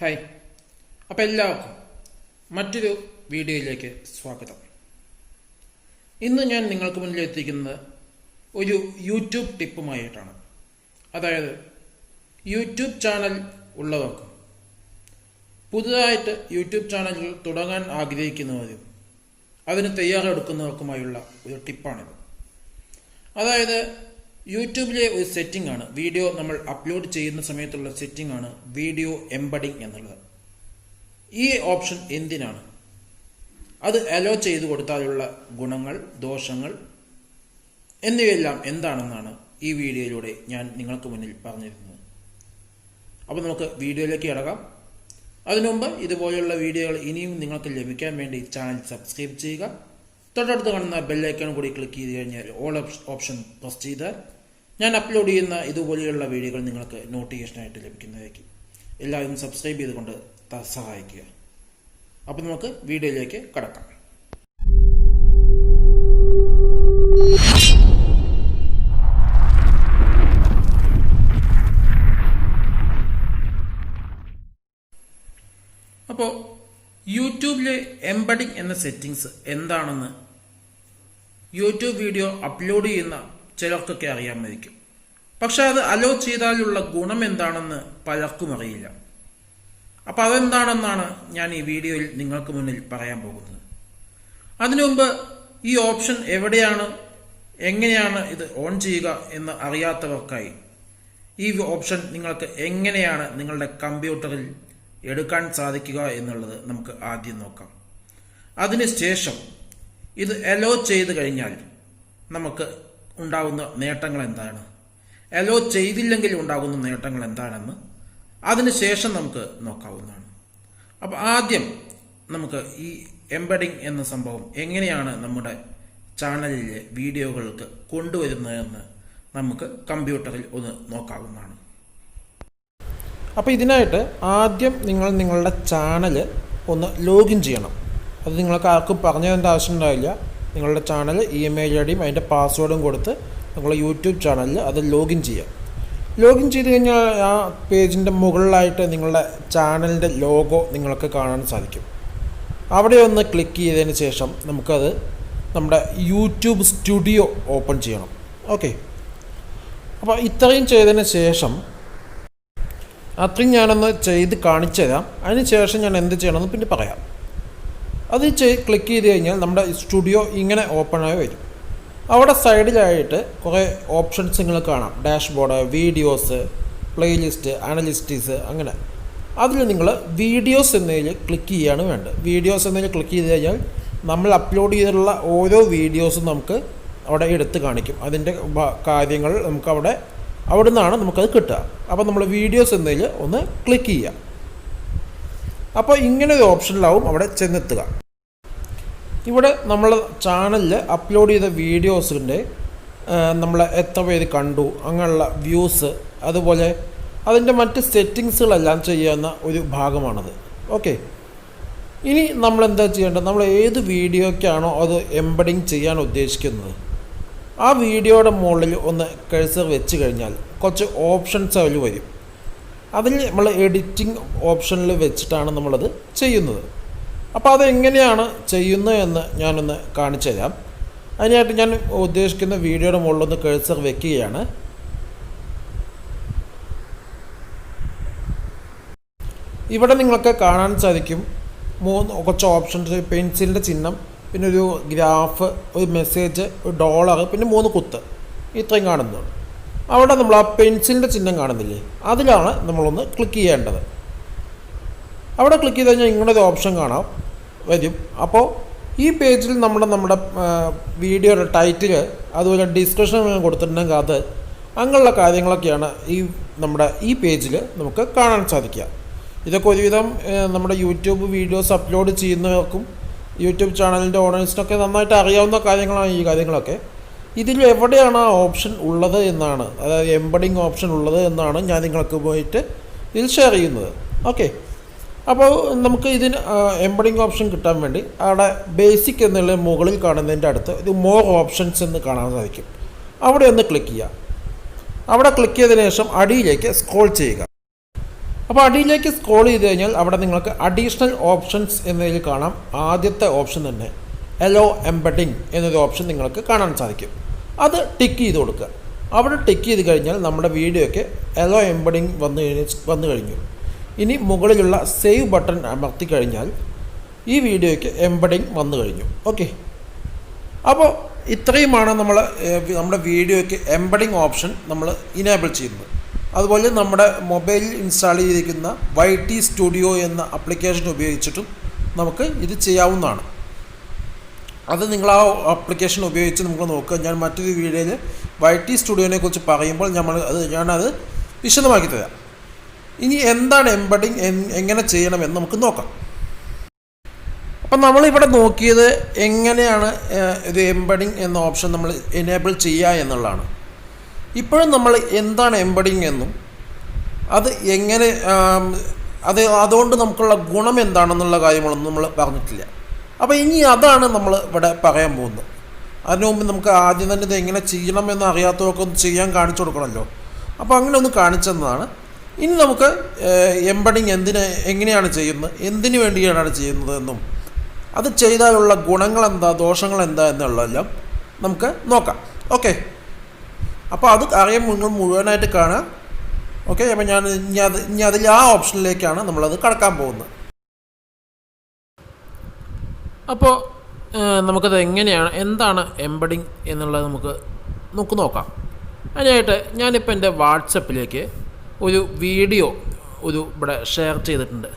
Hi, അപ്പോൾ എല്ലാവർക്കും മറ്റൊരു വീഡിയോയിലേക്ക് സ്വാഗതം. ഇന്ന് ഞാൻ നിങ്ങൾക്ക് മുന്നിൽ എത്തിക്കുന്നത് ഒരു യൂട്യൂബ് ടിപ്പുമായിട്ടാണ്. അതായത് യൂട്യൂബ് ചാനൽ ഉള്ളവർക്കും പുതുതായിട്ട് യൂട്യൂബ് ചാനലുകൾ തുടങ്ങാൻ ആഗ്രഹിക്കുന്നവരും അതിന് തയ്യാറെടുക്കുന്നവർക്കുമായുള്ള ഒരു ടിപ്പാണിത്. അതായത് യൂട്യൂബിലെ ഒരു സെറ്റിംഗ് ആണ്, വീഡിയോ നമ്മൾ അപ്ലോഡ് ചെയ്യുന്ന സമയത്തുള്ള സെറ്റിംഗ് ആണ് വീഡിയോ എംബഡിങ് എന്നുള്ളത്. ഈ ഓപ്ഷൻ എന്തിനാണ്, അത് അലോ ചെയ്തു കൊടുത്താലുള്ള ഗുണങ്ങൾ, ദോഷങ്ങൾ എന്നിവയെല്ലാം എന്താണെന്നാണ് ഈ വീഡിയോയിലൂടെ ഞാൻ നിങ്ങൾക്ക് മുന്നിൽ പറഞ്ഞിരുന്നത്. അപ്പോൾ നമുക്ക് വീഡിയോയിലേക്ക് കിടക്കാം. അതിനുമുമ്പ് ഇതുപോലെയുള്ള വീഡിയോകൾ ഇനിയും നിങ്ങൾക്ക് ലഭിക്കാൻ വേണ്ടി ചാനൽ സബ്സ്ക്രൈബ് ചെയ്യുക. തൊട്ടടുത്ത് കാണുന്ന ബെല്ലൈക്കൺ കൂടി ക്ലിക്ക് ചെയ്ത് കഴിഞ്ഞാൽ ഓൾ ഓപ്ഷൻ പ്രസ് ചെയ്താൽ ഞാൻ അപ്ലോഡ് ചെയ്യുന്ന ഇതുപോലെയുള്ള വീഡിയോകൾ നിങ്ങൾക്ക് നോട്ടിഫിക്കേഷനായിട്ട് ലഭിക്കുന്നതായിരിക്കും. എല്ലാവരും സബ്സ്ക്രൈബ് ചെയ്തുകൊണ്ട് സഹായിക്കുക. അപ്പോൾ നമുക്ക് വീഡിയോയിലേക്ക് കടക്കാം. അപ്പോൾ യൂട്യൂബിലെ എംബഡിങ് എന്ന സെറ്റിങ്സ് എന്താണെന്ന് യൂട്യൂബ് വീഡിയോ അപ്ലോഡ് ചെയ്യുന്ന ചിലർക്കൊക്കെ അറിയാമായിരിക്കും. പക്ഷെ അത് അലോ ചെയ്താലുള്ള ഗുണം എന്താണെന്ന് പലർക്കും അറിയില്ല. അപ്പം അതെന്താണെന്നാണ് ഞാൻ ഈ വീഡിയോയിൽ നിങ്ങൾക്ക് മുന്നിൽ പറയാൻ പോകുന്നത്. അതിനു മുമ്പ് ഈ ഓപ്ഷൻ എവിടെയാണ്, എങ്ങനെയാണ് ഇത് ഓൺ ചെയ്യുക എന്ന് അറിയാത്തവർക്കായി ഈ ഓപ്ഷൻ നിങ്ങൾക്ക് എങ്ങനെയാണ് നിങ്ങളുടെ കമ്പ്യൂട്ടറിൽ എടുക്കാൻ സാധിക്കുക എന്നുള്ളത് നമുക്ക് ആദ്യം നോക്കാം. അതിനുശേഷം ഇത് അലോ ചെയ്ത് കഴിഞ്ഞാൽ നമുക്ക് ഉണ്ടാകുന്ന നേട്ടങ്ങൾ എന്താണ്, അലോ ചെയ്തില്ലെങ്കിൽ ഉണ്ടാകുന്ന നേട്ടങ്ങൾ എന്താണെന്ന് അതിനുശേഷം നമുക്ക് നോക്കാവുന്നതാണ്. അപ്പോൾ ആദ്യം നമുക്ക് ഈ എംബഡിങ് എന്ന സംഭവം എങ്ങനെയാണ് നമ്മുടെ ചാനലിലെ വീഡിയോകൾക്ക് കൊണ്ടുവരുന്നതെന്ന് നമുക്ക് കമ്പ്യൂട്ടറിൽ ഒന്ന് നോക്കാവുന്നതാണ്. അപ്പോൾ ഇതിനായിട്ട് ആദ്യം നിങ്ങളുടെ ചാനൽ ഒന്ന് ലോഗിൻ ചെയ്യണം. അത് നിങ്ങൾക്ക് ആർക്കും പറഞ്ഞു തരേണ്ട ആവശ്യം ഉണ്ടാവില്ല. നിങ്ങളുടെ ചാനൽ ഇമെയിൽ ഐഡിയും അതിൻ്റെ പാസ്വേഡും കൊടുത്ത് നിങ്ങളുടെ യൂട്യൂബ് ചാനലിൽ അത് ലോഗിൻ ചെയ്യാം. ലോഗിൻ ചെയ്ത് കഴിഞ്ഞാൽ ആ പേജിൻ്റെ മുകളിലായിട്ട് നിങ്ങളുടെ ചാനലിൻ്റെ ലോഗോ നിങ്ങൾക്ക് കാണാൻ സാധിക്കും. അവിടെ ഒന്ന് ക്ലിക്ക് ചെയ്തതിന് ശേഷം നമുക്കത് നമ്മുടെ യൂട്യൂബ് സ്റ്റുഡിയോ ഓപ്പൺ ചെയ്യണം. ഓക്കെ, അപ്പോൾ ഇത്രയും ചെയ്തതിന് ശേഷം അത്രയും ഞാനൊന്ന് ചെയ്ത് കാണിച്ചു തരാം. അതിന് ശേഷം ഞാൻ എന്ത് ചെയ്യണമെന്ന് പിന്നെ പറയാം. അത് ക്ലിക്ക് ചെയ്ത് കഴിഞ്ഞാൽ നമ്മുടെ സ്റ്റുഡിയോ ഇങ്ങനെ ഓപ്പണായി വരും. അവിടെ സൈഡിലായിട്ട് കുറേ ഓപ്ഷൻസ് നിങ്ങൾ കാണാം. ഡാഷ്ബോർഡ്, വീഡിയോസ്, പ്ലേലിസ്റ്റ്, അനലിസ്റ്റീസ്, അങ്ങനെ. അതിൽ നിങ്ങൾ വീഡിയോസ് എന്നതിൽ ക്ലിക്ക് ചെയ്യുകയാണ് വേണ്ടത്. വീഡിയോസ് എന്നതിൽ ക്ലിക്ക് ചെയ്ത് കഴിഞ്ഞാൽ നമ്മൾ അപ്ലോഡ് ചെയ്തിട്ടുള്ള ഓരോ വീഡിയോസും നമുക്ക് അവിടെ എടുത്ത് കാണിക്കും. അതിൻ്റെ കാര്യങ്ങൾ നമുക്ക് അവിടെ നിന്നാണ് നമുക്കത് കിട്ടുക. അപ്പോൾ നമ്മൾ വീഡിയോസ് എന്നതിൽ ഒന്ന് ക്ലിക്ക് ചെയ്യുക. അപ്പോൾ ഇങ്ങനെ ഒരു ഓപ്ഷനിലാവും അവിടെ ചെന്നെത്തുക. ഇവിടെ നമ്മൾ ചാനലിൽ അപ്ലോഡ് ചെയ്ത വീഡിയോസിൻ്റെ നമ്മൾ എത്ര പേര് കണ്ടു, അങ്ങനെയുള്ള വ്യൂസ്, അതുപോലെ അതിൻ്റെ മറ്റ് സെറ്റിങ്സുകളെല്ലാം ചെയ്യുന്ന ഒരു ഭാഗമാണത്. ഓക്കെ, ഇനി നമ്മൾ എന്താ ചെയ്യേണ്ടത്, നമ്മൾ ഏത് വീഡിയോയ്ക്കാണോ അത് എംബഡിങ് ചെയ്യാൻ ഉദ്ദേശിക്കുന്നത് ആ വീഡിയോയുടെ മുകളിൽ ഒന്ന് കഴ്സർ വെച്ച് കഴിഞ്ഞാൽ കുറച്ച് ഓപ്ഷൻസ് അതിൽ വരും. അതിൽ നമ്മൾ എഡിറ്റിംഗ് ഓപ്ഷനിൽ വെച്ചിട്ടാണ് നമ്മളത് ചെയ്യുന്നത്. അപ്പോൾ അതെങ്ങനെയാണ് ചെയ്യുന്നത് എന്ന് ഞാനൊന്ന് കാണിച്ചു തരാം. അതിനായിട്ട് ഞാൻ ഉദ്ദേശിക്കുന്ന വീഡിയോയുടെ മുകളിലൊന്ന് കഴ്സർ വെക്കുകയാണ്. ഇവിടെ നിങ്ങൾക്ക് കാണാൻ സാധിക്കും കുറച്ച് ഓപ്ഷൻസ്. പെൻസിലിൻ്റെ ചിഹ്നം, പിന്നെ ഒരു ഗ്രാഫ്, ഒരു മെസ്സേജ്, ഒരു ഡോളർ, പിന്നെ 3 കുത്ത്, ഇത്രയും കാണുന്നുണ്ട്. അവിടെ നമ്മൾ ആ പെൻസിലിൻ്റെ ചിഹ്നം കാണുന്നില്ലേ, അതിലാണ് നമ്മളൊന്ന് ക്ലിക്ക് ചെയ്യേണ്ടത്. അവിടെ ക്ലിക്ക് ചെയ്ത് കഴിഞ്ഞാൽ ഇങ്ങനെ ഒരു ഓപ്ഷൻ വരും. അപ്പോൾ ഈ പേജിൽ നമ്മുടെ വീഡിയോയുടെ ടൈറ്റിൽ, അതുപോലെ ഡിസ്ക്രിപ്ഷൻ കൊടുത്തിട്ടുണ്ടെങ്കിൽ അത് അങ്ങനെയുള്ള കാര്യങ്ങളൊക്കെയാണ് ഈ പേജിൽ നമുക്ക് കാണാൻ സാധിക്കുക. ഇതൊക്കെ ഒരുവിധം നമ്മുടെ യൂട്യൂബ് വീഡിയോസ് അപ്ലോഡ് ചെയ്യുന്നവർക്കും യൂട്യൂബ് ചാനലിൻ്റെ ഓണേഴ്സിനൊക്കെ നന്നായിട്ട് അറിയാവുന്ന കാര്യങ്ങളാണ് ഈ കാര്യങ്ങളൊക്കെ. ഇതിൽ എവിടെയാണ് ആ ഓപ്ഷൻ ഉള്ളത് എന്നാണ്, അതായത് എംബഡിങ് ഓപ്ഷൻ ഉള്ളത് എന്നാണ് ഞാൻ നിങ്ങൾക്ക് പോയിട്ട് ഇതിൽ ഷെയർ ചെയ്യുന്നത്. ഓക്കെ, അപ്പോൾ നമുക്ക് ഇതിന് എംബഡിങ് ഓപ്ഷൻ കിട്ടാൻ വേണ്ടി അവിടെ ബേസിക് എന്നുള്ള മുകളിൽ കാണുന്നതിൻ്റെ അടുത്ത് ഇത് മോർ ഓപ്ഷൻസ് എന്ന് കാണാൻ സാധിക്കും. അവിടെ ഒന്ന് ക്ലിക്ക് ചെയ്യുക. അവിടെ ക്ലിക്ക് ചെയ്തതിന് ശേഷം അടിയിലേക്ക് സ്ക്രോൾ ചെയ്യുക. അപ്പോൾ അടിയിലേക്ക് സ്ക്രോൾ ചെയ്ത് കഴിഞ്ഞാൽ അവിടെ നിങ്ങൾക്ക് അഡീഷണൽ ഓപ്ഷൻസ് എന്നതിൽ കാണാം. ആദ്യത്തെ ഓപ്ഷൻ തന്നെ എലോ എംബഡിങ് എന്നൊരു ഓപ്ഷൻ നിങ്ങൾക്ക് കാണാൻ സാധിക്കും. അത് ടിക്ക് ചെയ്ത് കൊടുക്കുക. അവിടെ ടിക്ക് ചെയ്ത് കഴിഞ്ഞാൽ നമ്മുടെ വീഡിയോയ്ക്ക് എലോ എംബഡിങ് വന്നു കഴിഞ്ഞു. ഇനി മുകളിലുള്ള സേവ് ബട്ടൺ അമർത്തി കഴിഞ്ഞാൽ ഈ വീഡിയോയ്ക്ക് എംബഡിങ് വന്നു കഴിഞ്ഞു. ഓക്കെ, അപ്പോൾ ഇത്രയുമാണ് നമ്മുടെ വീഡിയോയ്ക്ക് എംബഡിങ് ഓപ്ഷൻ നമ്മൾ ഇനേബിൾ ചെയ്യുന്നത്. അതുപോലെ നമ്മുടെ മൊബൈലിൽ ഇൻസ്റ്റാൾ ചെയ്തിരിക്കുന്ന YT സ്റ്റുഡിയോ എന്ന ആപ്ലിക്കേഷൻ ഉപയോഗിച്ചിട്ടും നമുക്ക് ഇത് ചെയ്യാവുന്നതാണ്. അത് നിങ്ങൾ ആ ആപ്ലിക്കേഷൻ ഉപയോഗിച്ച് നമുക്ക് നോക്കുക. ഞാൻ മറ്റൊരു വീഡിയോയിൽ YT സ്റ്റുഡിയോനെ കുറിച്ച് പറയുമ്പോൾ ഞാനത് വിശദമാക്കി തരാം. ഇനി എന്താണ് എംബഡിങ്, എങ്ങനെ ചെയ്യണമെന്ന് നമുക്ക് നോക്കാം. അപ്പം നമ്മളിവിടെ നോക്കിയത് എങ്ങനെയാണ് ഇത് എംബഡിങ് എന്ന ഓപ്ഷൻ നമ്മൾ എനേബിൾ ചെയ്യുക എന്നുള്ളതാണ്. ഇപ്പോഴും നമ്മൾ എന്താണ് എംബഡിങ് എന്നും അത് എങ്ങനെ അതുകൊണ്ട് നമുക്കുള്ള ഗുണം എന്താണെന്നുള്ള കാര്യങ്ങളൊന്നും നമ്മൾ പറഞ്ഞിട്ടില്ല. അപ്പോൾ ഇനി അതാണ് നമ്മൾ ഇവിടെ പറയാൻ പോകുന്നത്. അതിനു മുമ്പ് നമുക്ക് ആദ്യം തന്നെ ഇത് എങ്ങനെ ചെയ്യണമെന്ന് അറിയാത്തവർക്ക് ഒന്ന് ചെയ്യാൻ കാണിച്ചു കൊടുക്കണമല്ലോ. അപ്പോൾ അങ്ങനെ ഒന്ന് കാണിച്ചെന്നതാണ്. ഇനി നമുക്ക് എംബഡിങ് എങ്ങനെയാണ് ചെയ്യുന്നത്, എന്തിനു വേണ്ടിയാണ് ചെയ്യുന്നത് എന്നും അത് ചെയ്താലുള്ള ഗുണങ്ങളെന്താ, ദോഷങ്ങളെന്താ എന്നുള്ളതെല്ലാം നമുക്ക് നോക്കാം. ഓക്കെ, അപ്പോൾ അത് അറിയാൻ നിങ്ങൾ മുഴുവനായിട്ട് കാണാം. ഓക്കെ, അപ്പോൾ ഞാൻ ഇനി അതിൽ ആ ഓപ്ഷനിലേക്കാണ് നമ്മളത് കടക്കാൻ പോകുന്നത്. അപ്പോൾ നമുക്കത് എന്താണ് എംബഡിങ് എന്നുള്ളത് നമുക്ക് നോക്കാം. അതിനായിട്ട് ഞാനിപ്പോൾ എൻ്റെ വാട്സപ്പിലേക്ക് ഒരു വീഡിയോ ഇവിടെ ഷെയർ ചെയ്തിട്ടുണ്ട്.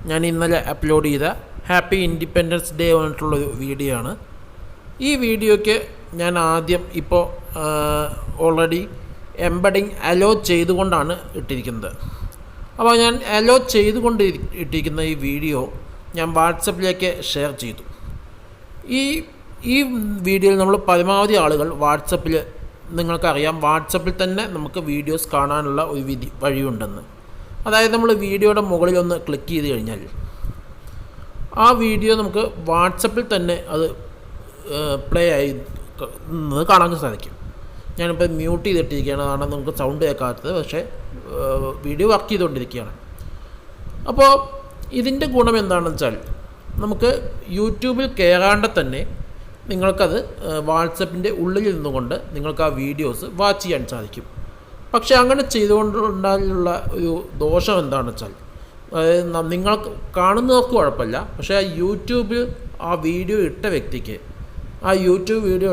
ഞാൻ ഇന്നലെ അപ്ലോഡ് ചെയ്ത ഹാപ്പി ഇൻഡിപെൻഡൻസ് ഡേ പറഞ്ഞിട്ടുള്ളൊരു വീഡിയോ ആണ്. ഈ വീഡിയോയ്ക്ക് ഞാൻ ആദ്യം ഇപ്പോൾ ഓൾറെഡി എംബഡിങ് അലോ ചെയ്തുകൊണ്ടാണ് ഇട്ടിരിക്കുന്നത്. അപ്പോൾ ഞാൻ അലോ ചെയ്തുകൊണ്ട് ഇട്ടിരിക്കുന്ന ഈ വീഡിയോ ഞാൻ വാട്സപ്പിലേക്ക് ഷെയർ ചെയ്തു. ഈ വീഡിയോയിൽ നമ്മൾ പരമാവധി ആളുകൾ വാട്സപ്പിൽ, നിങ്ങൾക്കറിയാം വാട്സപ്പിൽ തന്നെ നമുക്ക് വീഡിയോസ് കാണാനുള്ള ഒരു വഴിയുണ്ടെന്ന്. അതായത് നമ്മൾ വീഡിയോയുടെ മുകളിലൊന്ന് ക്ലിക്ക് ചെയ്ത് കഴിഞ്ഞാൽ ആ വീഡിയോ നമുക്ക് വാട്സപ്പിൽ തന്നെ അത് പ്ലേ ആയി കാണാൻ സാധിക്കും. ഞാനിപ്പോൾ മ്യൂട്ട് ചെയ്തിട്ടിരിക്കുകയാണ്, അതാണ് നമുക്ക് സൗണ്ട് കേൾക്കാത്തത്. പക്ഷേ വീഡിയോ വർക്ക് ചെയ്തുകൊണ്ടിരിക്കുകയാണ്. അപ്പോൾ ഇതിൻ്റെ ഗുണം എന്താണെന്ന് വെച്ചാൽ നമുക്ക് യൂട്യൂബിൽ കയറാണ്ട് തന്നെ നിങ്ങൾക്കത് വാട്സപ്പിൻ്റെ ഉള്ളിൽ നിന്നുകൊണ്ട് നിങ്ങൾക്ക് ആ വീഡിയോസ് വാച്ച് ചെയ്യാൻ സാധിക്കും. പക്ഷേ അങ്ങനെ ചെയ്തുകൊണ്ടുണ്ടായുള്ള ഒരു ദോഷം എന്താണെന്ന് വെച്ചാൽ, അതായത് നിങ്ങൾക്ക് കാണുന്നവർക്ക് കുഴപ്പമില്ല, പക്ഷേ ആ യൂട്യൂബിൽ ആ വീഡിയോ ഇട്ട വ്യക്തിക്ക് ആ യൂട്യൂബ് വീഡിയോ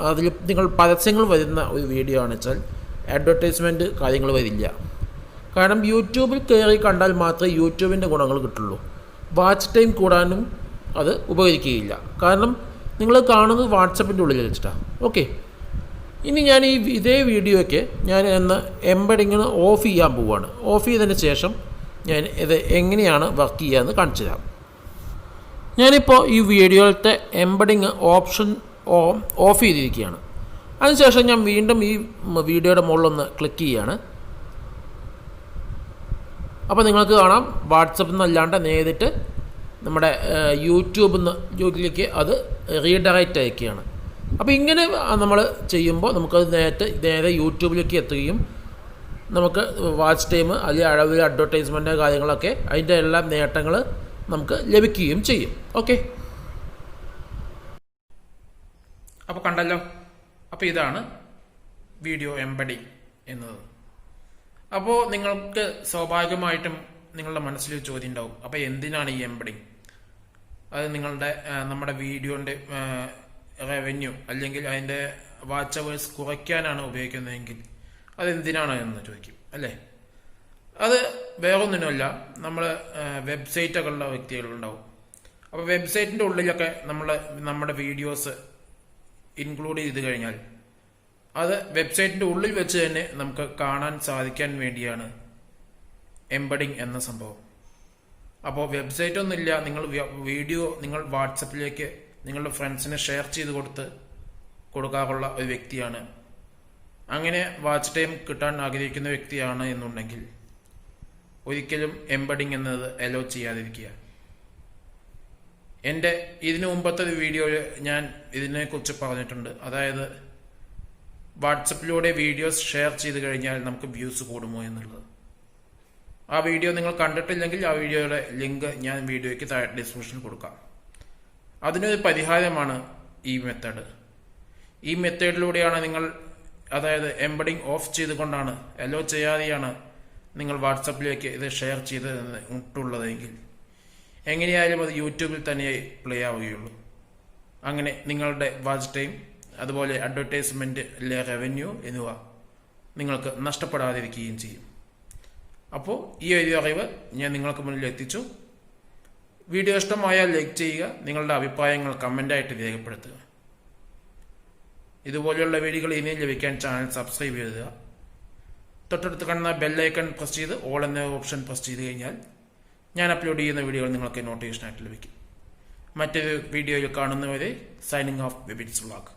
അതിൽ നിങ്ങൾ പരസ്യങ്ങൾ വരുന്ന ഒരു വീഡിയോ ആണെന്ന് വെച്ചാൽ അഡ്വർടൈസ്മെൻറ്റ് കാര്യങ്ങൾ വരില്ല. കാരണം യൂട്യൂബിൽ കയറി കണ്ടാൽ മാത്രമേ യൂട്യൂബിൻ്റെ ഗുണങ്ങൾ കിട്ടുള്ളൂ. വാച്ച് ടൈം കൂടാനും അത് ഉപകരിക്കുകയില്ല. കാരണം നിങ്ങൾ കാണുന്നത് വാട്സപ്പിൻ്റെ ഉള്ളിൽ വെച്ചിട്ടാണ്. ഓക്കെ, ഇനി ഞാൻ ഇതേ വീഡിയോയ്ക്ക് ഞാൻ എംബഡിങ്ങിന് ഓഫ് ചെയ്യാൻ പോവുകയാണ്. ഓഫ് ചെയ്തതിന് ശേഷം ഞാൻ ഇത് എങ്ങനെയാണ് വർക്ക് ചെയ്യുകയെന്ന് കാണിച്ചു തരാം. ഞാനിപ്പോൾ ഈ വീഡിയോയിലത്തെ എംബഡിങ് ഓപ്ഷൻ ഓഫ് ചെയ്തിരിക്കുകയാണ്. അതിനുശേഷം ഞാൻ വീണ്ടും ഈ വീഡിയോയുടെ മുകളിലൊന്ന് ക്ലിക്ക് ചെയ്യുകയാണ്. അപ്പോൾ നിങ്ങൾക്ക് കാണാം വാട്സപ്പിൽ നിന്നല്ലാണ്ട് നേരിട്ട് നമ്മുടെ യൂട്യൂബിലേക്ക് അത് റീഡയറക്റ്റ് അയക്കുകയാണ്. അപ്പോൾ ഇങ്ങനെ നമ്മൾ ചെയ്യുമ്പോൾ നമുക്കത് നേരെ യൂട്യൂബിലേക്ക് എത്തുകയും നമുക്ക് വാച്ച് ടൈം, അല്ലെങ്കിൽ അളവിൽ അഡ്വർടൈസ്മെൻറ്റ് കാര്യങ്ങളൊക്കെ അതിൻ്റെ എല്ലാ നേട്ടങ്ങൾ നമുക്ക് ലഭിക്കുകയും ചെയ്യും. ഓക്കെ, അപ്പോൾ കണ്ടല്ലോ. അപ്പോൾ ഇതാണ് വീഡിയോ എംബഡിങ് എന്നത്. അപ്പോൾ നിങ്ങൾക്ക് സ്വാഭാവികമായിട്ടും നിങ്ങളുടെ മനസ്സിലൊരു ചോദ്യം ഉണ്ടാവും, അപ്പോൾ എന്തിനാണ് ഈ എംബഡിങ്? അത് നമ്മുടെ വീഡിയോൻ്റെ റവന്യൂ അല്ലെങ്കിൽ അതിൻ്റെ വാച്ച് അവേഴ്സ് കുറയ്ക്കാനാണ് ഉപയോഗിക്കുന്നതെങ്കിൽ അതെന്തിനാണ് എന്ന് ചോദിക്കും അല്ലേ? അത് വേറൊന്നിനുമല്ല, നമ്മൾ വെബ്സൈറ്റൊക്കെ ഉള്ള വ്യക്തികളുണ്ടാവും. അപ്പോൾ വെബ്സൈറ്റിൻ്റെ ഉള്ളിലൊക്കെ നമ്മുടെ വീഡിയോസ് ഇൻക്ലൂഡ് ചെയ്ത് കഴിഞ്ഞാൽ അത് വെബ്സൈറ്റിൻ്റെ ഉള്ളിൽ വെച്ച് തന്നെ നമുക്ക് കാണാൻ സാധിക്കാൻ വേണ്ടിയാണ് എംബഡിങ് എന്ന സംഭവം. അപ്പോൾ വെബ്സൈറ്റ് ഒന്നുമില്ല, വീഡിയോ നിങ്ങൾ വാട്സപ്പിലേക്ക് നിങ്ങളുടെ ഫ്രണ്ട്സിനെ ഷെയർ ചെയ്ത് കൊടുക്കാറുള്ള ഒരു വ്യക്തിയാണ്, അങ്ങനെ വാച്ച് ടൈം കിട്ടാൻ ആഗ്രഹിക്കുന്ന വ്യക്തിയാണ് എന്നുണ്ടെങ്കിൽ ഒരിക്കലും എംബഡിങ് എന്നത് അലോ ചെയ്യാതിരിക്കുക. എൻ്റെ ഇതിനു മുമ്പത്തെ ഒരു വീഡിയോയിൽ ഞാൻ ഇതിനെക്കുറിച്ച് പറഞ്ഞിട്ടുണ്ട്. അതായത് വാട്സപ്പിലൂടെ വീഡിയോസ് ഷെയർ ചെയ്ത് കഴിഞ്ഞാൽ നമുക്ക് വ്യൂസ് കൂടുമോ എന്നുള്ളത്. ആ വീഡിയോ നിങ്ങൾ കണ്ടിട്ടില്ലെങ്കിൽ ആ വീഡിയോയുടെ ലിങ്ക് ഞാൻ വീഡിയോയ്ക്ക് താഴെ ഡിസ്ക്രിപ്ഷനിൽ കൊടുക്കാം. അതിനൊരു പരിഹാരമാണ് ഈ മെത്തേഡ്. ഈ മെത്തേഡിലൂടെയാണ് നിങ്ങൾ, അതായത് എംബഡിങ് ഓഫ് ചെയ്തുകൊണ്ടാണ്, അലോ ചെയ്യാതെയാണ് നിങ്ങൾ വാട്സപ്പിലേക്ക് ഇത് ഷെയർ ചെയ്തിട്ടുള്ളതെങ്കിൽ എങ്ങനെയായാലും അത് യൂട്യൂബിൽ തന്നെ പ്ലേ ആവുകയുള്ളൂ. അങ്ങനെ നിങ്ങളുടെ വാച്ച് ടൈം, അതുപോലെ അഡ്വർടൈസ്മെന്റിലെ റവന്യൂ എന്നിവ നിങ്ങൾക്ക് നഷ്ടപ്പെടാതിരിക്കുകയും ചെയ്യും. അപ്പോൾ ഈ ഒരു അറിവ് ഞാൻ നിങ്ങൾക്ക് മുന്നിൽ എത്തിച്ചു. വീഡിയോ ഇഷ്ടമായാൽ ലൈക്ക് ചെയ്യുക, നിങ്ങളുടെ അഭിപ്രായങ്ങൾ കമൻ്റായിട്ട് രേഖപ്പെടുത്തുക. ഇതുപോലെയുള്ള വീഡിയോകൾ ഇനിയും ലഭിക്കാൻ ചാനൽ സബ്സ്ക്രൈബ് ചെയ്യുക. തൊട്ടടുത്ത് കാണുന്ന ബെല്ലൈക്കൺ പ്രസ് ചെയ്ത് ഓൾ എന്ന ഓപ്ഷൻ പ്രസ് ചെയ്ത് കഴിഞ്ഞാൽ ഞാൻ അപ്ലോഡ് ചെയ്യുന്ന വീഡിയോകൾ നിങ്ങൾക്ക് നോട്ടിഫിക്കേഷനായിട്ട് ലഭിക്കും. മറ്റൊരു വീഡിയോയിൽ കാണുന്നവരെ സൈനിങ് ഓഫ് വിബിറ്റ്സ് വ്ളോഗ്.